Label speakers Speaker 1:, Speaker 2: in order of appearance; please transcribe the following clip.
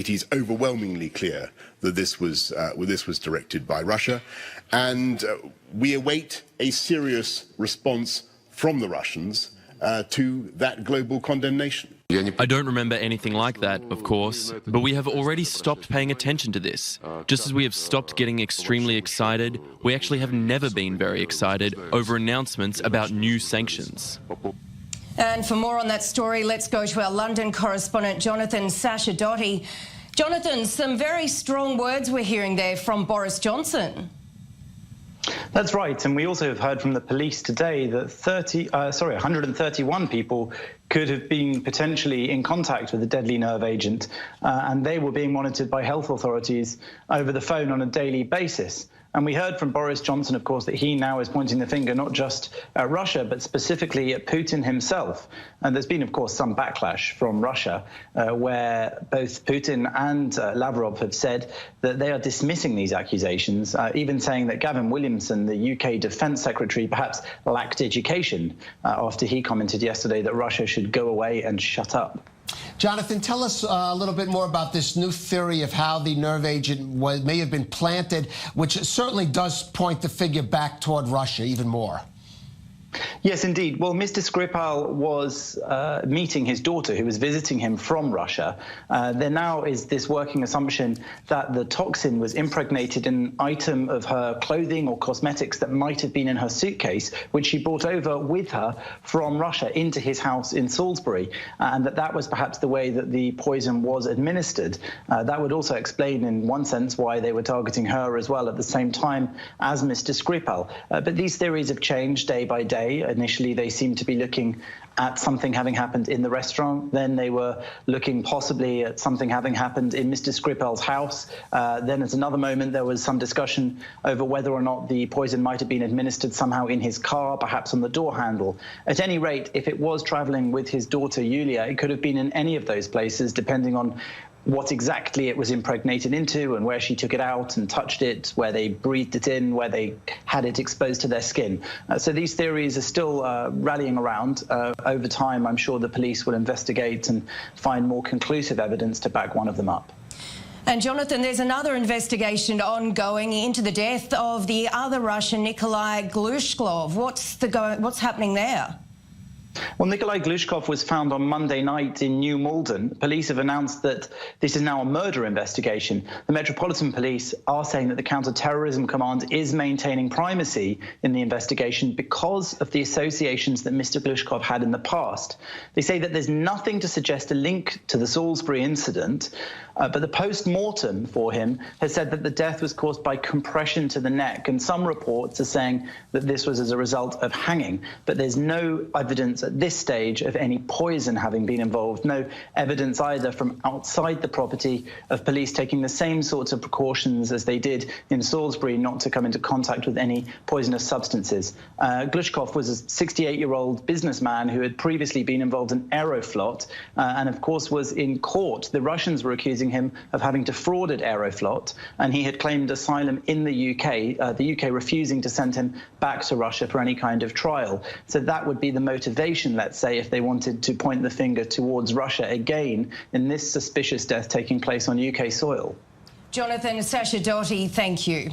Speaker 1: It is overwhelmingly clear that this was directed by Russia, and we await a serious response from the Russians to that global condemnation.
Speaker 2: I don't remember anything like that, of course, but we have already stopped paying attention to this. Just as we have stopped getting extremely excited, we actually have never been very excited over announcements about new sanctions.
Speaker 3: And for more on that story, let's go to our London correspondent, Jonathan Sacerdoti. Jonathan, some very strong words we're hearing there from Boris Johnson.
Speaker 4: That's right, and we also have heard from the police today that 131 people could have been potentially in contact with a deadly nerve agent, and they were being monitored by health authorities over the phone on a daily basis. And we heard from Boris Johnson, of course, that he now is pointing the finger not just at Russia, but specifically at Putin himself. And there's been, of course, some backlash from Russia, where both Putin and Lavrov have said that they are dismissing these accusations, even saying that Gavin Williamson, the UK Defence Secretary, perhaps lacked education after he commented yesterday that Russia should go away and shut up.
Speaker 5: Jonathan, tell us a little bit more about this new theory of how the nerve agent may have been planted, which certainly does point the figure back toward Russia even more.
Speaker 4: Yes, indeed. Well, Mr. Skripal was meeting his daughter, who was visiting him from Russia. There now is this working assumption that the toxin was impregnated in an item of her clothing or cosmetics that might have been in her suitcase, which she brought over with her from Russia into his house in Salisbury, and that was perhaps the way that the poison was administered. That would also explain, in one sense, why they were targeting her as well at the same time as Mr. Skripal. But these theories have changed day by day. Initially, they seemed to be looking at something having happened in the restaurant. Then they were looking possibly at something having happened in Mr. Skripal's house. Then at another moment, there was some discussion over whether or not the poison might have been administered somehow in his car, perhaps on the door handle. At any rate, if it was traveling with his daughter, Yulia, it could have been in any of those places, depending on what exactly it was impregnated into and where she took it out and touched it, where they breathed it in, where they had it exposed to their skin. So these theories are still rallying around. Over time, I'm sure the police will investigate and find more conclusive evidence to back one of them up.
Speaker 3: And Jonathan, there's another investigation ongoing into the death of the other Russian, Nikolai Glushkov. What's happening there?
Speaker 4: Well, Nikolai Glushkov was found on Monday night in New Malden. Police have announced that this is now a murder investigation. The Metropolitan Police are saying that the Counter-Terrorism Command is maintaining primacy in the investigation because of the associations that Mr. Glushkov had in the past. They say that there's nothing to suggest a link to the Salisbury incident, but the post-mortem for him has said that the death was caused by compression to the neck, and some reports are saying that this was as a result of hanging. But there's no evidence at this stage of any poison having been involved, no evidence either from outside the property of police taking the same sorts of precautions as they did in Salisbury not to come into contact with any poisonous substances. Glushkov was a 68-year-old businessman who had previously been involved in Aeroflot and, of course, was in court. The Russians were accusing him of having defrauded Aeroflot, and he had claimed asylum in the UK, the UK refusing to send him back to Russia for any kind of trial. So that would be the motivation, let's say, if they wanted to point the finger towards Russia again in this suspicious death taking place on UK soil.
Speaker 3: Jonathan Sacerdoti, thank you.